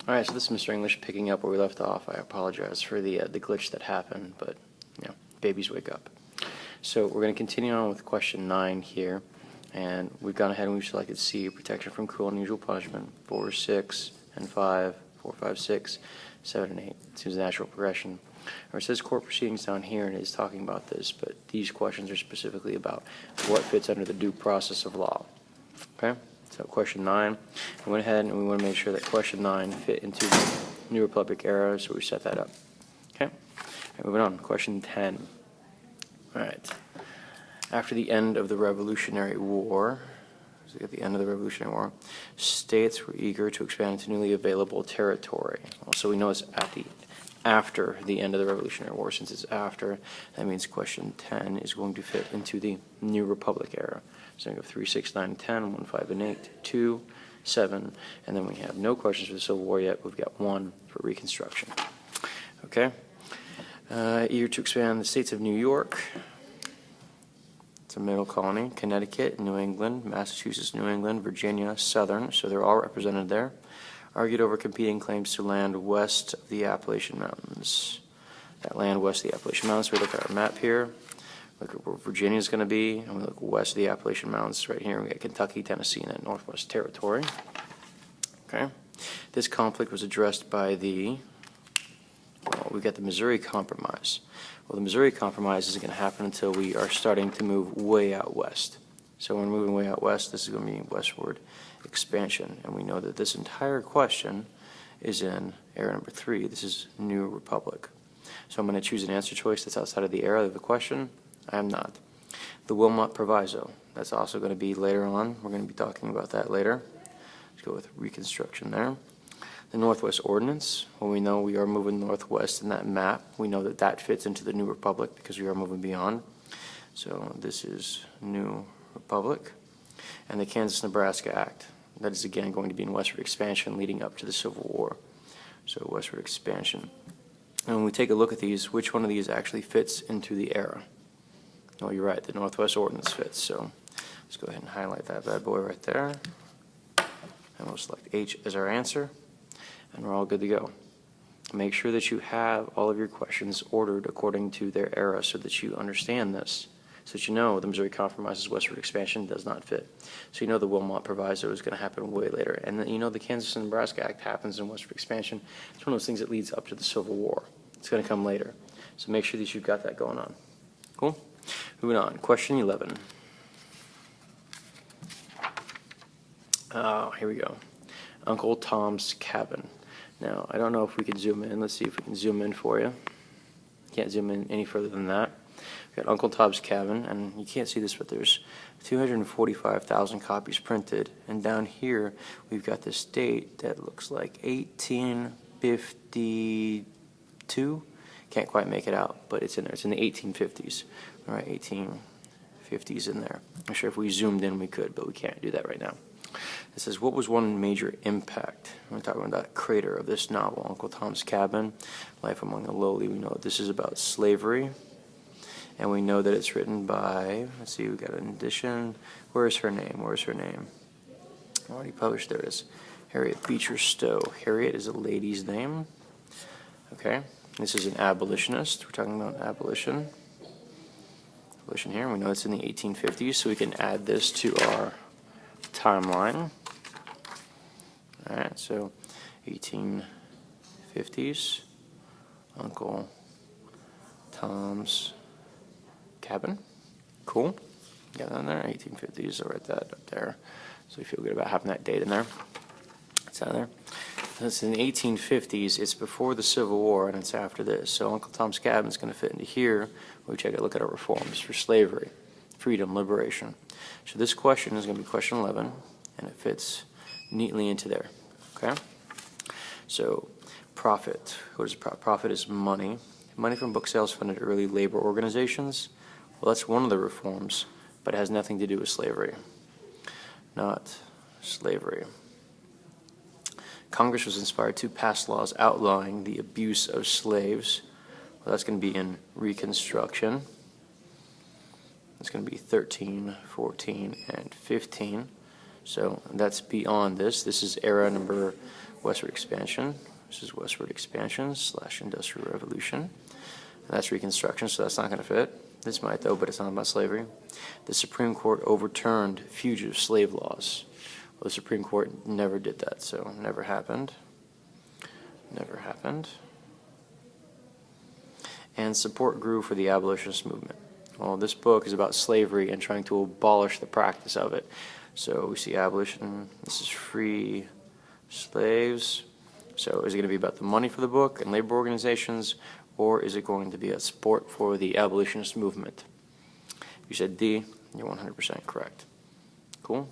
Alright, so this is Mr. English picking up where we left off. I apologize for the glitch that happened, but, babies wake up. So we're going to continue on with question 9 here, and we've gone ahead and we've selected C, protection from cruel and unusual punishment, 4, 6, and 5, 4, 5, 6, 7, and 8. It seems a natural progression. Or it says court proceedings down here, and it is talking about this, but these questions are specifically about what fits under the due process of law. Okay? So question 9, we went ahead and we want to make sure that question 9 fit into the New Republic era, so we set that up. Okay? Right, moving on, question 10. Alright. After the end of the Revolutionary War, so at the end of the Revolutionary War, states were eager to expand into newly available territory. Well, so we know it's after the end of the Revolutionary War. Since it's after, that means question 10 is going to fit into the New Republic era. So we have 3, 6, 9, 10, 1, 5, and 8, 2, 7, and then we have no questions for the Civil War yet. We've got 1 for Reconstruction. Okay? Eager to expand the states of New York. It's a middle colony. Connecticut, New England, Massachusetts, New England, Virginia, Southern, so they're all represented there. Argued over competing claims to land west of the Appalachian Mountains. That land west of the Appalachian Mountains, we look at our map here. Look at where Virginia is going to be, and we look west of the Appalachian Mountains right here. We got Kentucky, Tennessee, and that Northwest Territory. Okay, this conflict was addressed by we got the Missouri Compromise. Well, the Missouri Compromise isn't going to happen until we are starting to move way out west. So when we're moving way out west, this is going to be westward expansion, and we know that this entire question is in era number 3. This is New Republic. So I'm going to choose an answer choice that's outside of the era of the question. I am not. The Wilmot Proviso, that's also going to be later on. We're going to be talking about that later. Let's go with Reconstruction there. The Northwest Ordinance, well, we know we are moving northwest in that map. We know that that fits into the New Republic because we are moving beyond. So this is New Republic. And the Kansas-Nebraska Act, that is again going to be in westward expansion leading up to the Civil War. So westward expansion. And when we take a look at these, which one of these actually fits into the era? Oh, you're right, the Northwest Ordinance fits. So let's go ahead and highlight that bad boy right there. And we'll select H as our answer. And we're all good to go. Make sure that you have all of your questions ordered according to their era so that you understand this. So that you know the Missouri Compromise's westward expansion does not fit. So you know the Wilmot Proviso is going to happen way later. And then you know the Kansas and Nebraska Act happens in westward expansion. It's one of those things that leads up to the Civil War. It's going to come later. So make sure that you've got that going on. Cool? Moving on. Question 11. Here we go. Uncle Tom's Cabin. Now, I don't know if we can zoom in. Let's see if we can zoom in for you. Can't zoom in any further than that. We've got Uncle Tom's Cabin, and you can't see this, but there's 245,000 copies printed. And down here, we've got this date that looks like 1852. Can't quite make it out, but it's in there. It's in the 1850s. All right, 1850s in there. I'm sure if we zoomed in, we could, but we can't do that right now. It says, what was one major impact? We're talking about the creator of this novel, Uncle Tom's Cabin, Life Among the Lowly. We know that this is about slavery, and we know that it's written by, let's see, we got an edition. Where's her name? Where's her name? Already published. There it is. Harriet Beecher Stowe. Harriet is a lady's name. Okay. This is an abolitionist. We're talking about abolition. Abolition here. We know it's in the 1850s, so we can add this to our timeline. All right, so 1850s, Uncle Tom's Cabin. Cool. Got that in there. 1850s. I'll write that up there, so we feel good about having that date in there. It's out there. It's in the 1850s. It's before the Civil War, and it's after this. So Uncle Tom's Cabin is going to fit into here. We take a look at our reforms for slavery, freedom, liberation. So this question is going to be question 11, and it fits neatly into there. Okay? So profit. What is profit? Profit is money. Money from book sales funded early labor organizations. Well, that's one of the reforms, but it has nothing to do with slavery. Not slavery. Congress was inspired to pass laws outlawing the abuse of slaves. Well, that's going to be in Reconstruction. It's going to be 13, 14, and 15. So that's beyond this. This is era number westward expansion. This is westward expansion / industrial revolution. And that's Reconstruction, so that's not going to fit. This might, though, but it's not about slavery. The Supreme Court overturned fugitive slave laws. Well, the Supreme Court never did that, so never happened. Never happened. And support grew for the abolitionist movement. Well, this book is about slavery and trying to abolish the practice of it. So we see abolition. This is free slaves. So is it going to be about the money for the book and labor organizations, or is it going to be a support for the abolitionist movement? You said D, you're 100% correct. Cool?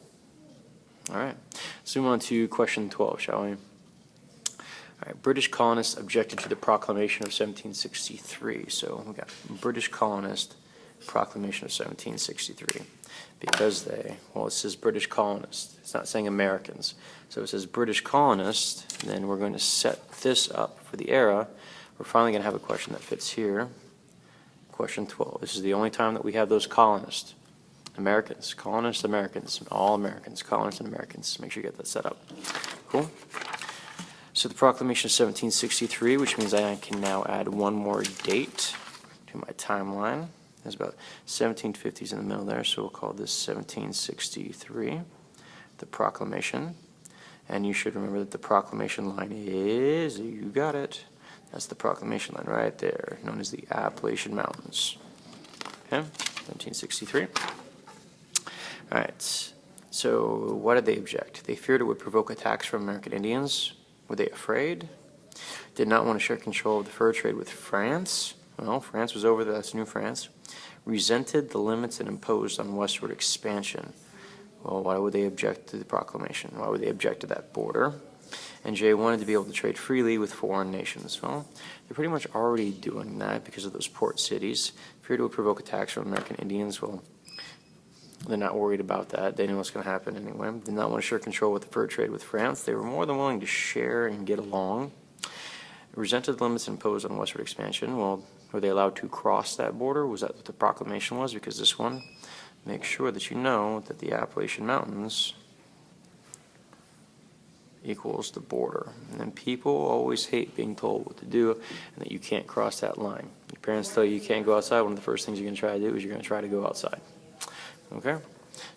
All right. Let's move on to question 12, shall we? All right, British colonists objected to the Proclamation of 1763. So we got British colonist Proclamation of 1763 because it says British colonists. It's not saying Americans. So it says British colonists. Then we're going to set this up for the era. We're finally going to have a question that fits here. Question 12. This is the only time that we have those colonists. Americans, colonists, Americans, all Americans, colonists and Americans. Make sure you get that set up. Cool? So the Proclamation of 1763, which means I can now add one more date to my timeline. There's about 1750s in the middle there, so we'll call this 1763, the Proclamation. And you should remember that the Proclamation line is, you got it, that's the Proclamation line right there, known as the Appalachian Mountains. Okay, 1763. All right, so why did they object? They feared it would provoke attacks from American Indians. Were they afraid? Did not want to share control of the fur trade with France. Well, France was over there, that's New France. Resented the limits it imposed on westward expansion. Well, why would they object to the proclamation? Why would they object to that border? And J, wanted to be able to trade freely with foreign nations. Well, they're pretty much already doing that because of those port cities. Feared it would provoke attacks from American Indians. Well, they're not worried about that. They know what's going to happen anyway. Did not want to share control with the fur trade with France. They were more than willing to share and get along. Resented the limits imposed on westward expansion. Well, were they allowed to cross that border? Was that what the proclamation was? Because this one, make sure that you know that the Appalachian Mountains equals the border. And then people always hate being told what to do and that you can't cross that line. Your parents tell you can't go outside. One of the first things you're going to try to do is you're going to try to go outside. Okay?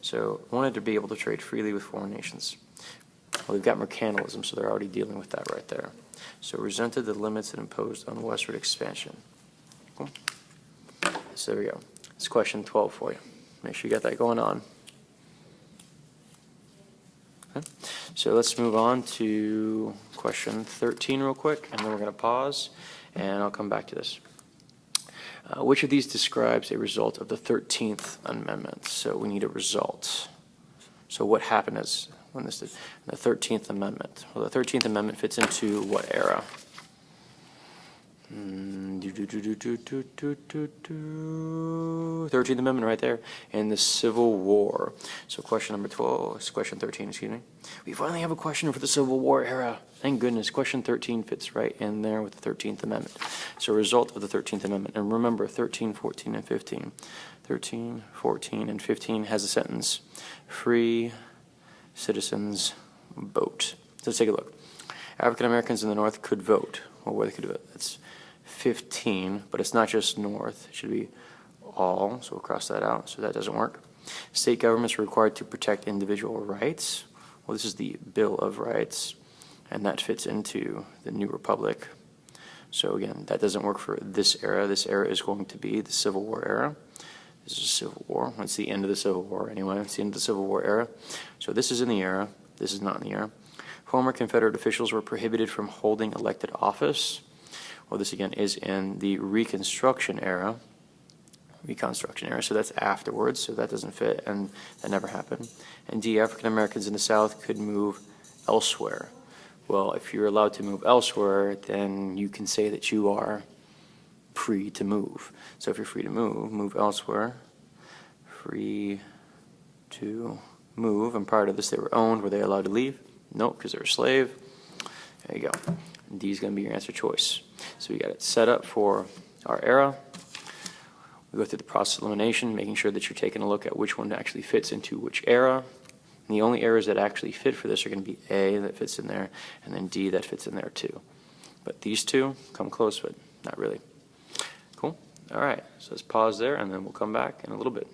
So, wanted to be able to trade freely with foreign nations. Well, they've got mercantilism, so they're already dealing with that right there. So, resented the limits it imposed on westward expansion. Cool. So, there we go. It's question 12 for you. Make sure you got that going on. Okay. So, let's move on to question 13 real quick, and then we're going to pause, and I'll come back to this. Which of these describes a result of the 13th Amendment? So we need a result. So what happened is when this did the 13th Amendment? Well, the 13th Amendment fits into what era? 13th Amendment right there, and the Civil War. So question number 12, question 13, excuse me. We finally have a question for the Civil War era. Thank goodness. Question 13 fits right in there with the 13th Amendment. So result of the 13th Amendment. And remember, 13, 14, and 15. 13, 14, and 15 has a sentence. Free citizens vote. So let's take a look. African Americans in the North could vote. Or where they could vote. That's 15, but it's not just North. It should be all, so we'll cross that out, so that doesn't work. State governments are required to protect individual rights. Well, this is the Bill of Rights, and that fits into the New Republic. So again, that doesn't work for this era. This era is going to be the Civil War era. This is Civil War. It's the end of the Civil War anyway. It's the end of the Civil War era. So this is in the era. This is not in the era. Former Confederate officials were prohibited from holding elected office. Well, this again is in the Reconstruction era. So that's afterwards, so that doesn't fit, and that never happened. And D, African Americans in the South could move elsewhere. Well, if you're allowed to move elsewhere, then you can say that you are free to move. So if you're free to move, move elsewhere. Free to move. And prior to this, they were owned. Were they allowed to leave? Nope, because they were a slave. There you go. And D is going to be your answer choice. So we got it set up for our era. We go through the process of elimination, making sure that you're taking a look at which one actually fits into which era. And the only errors that actually fit for this are going to be A that fits in there, and then D that fits in there too. But these two come close, but not really. Cool. All right, so let's pause there, and then we'll come back in a little bit.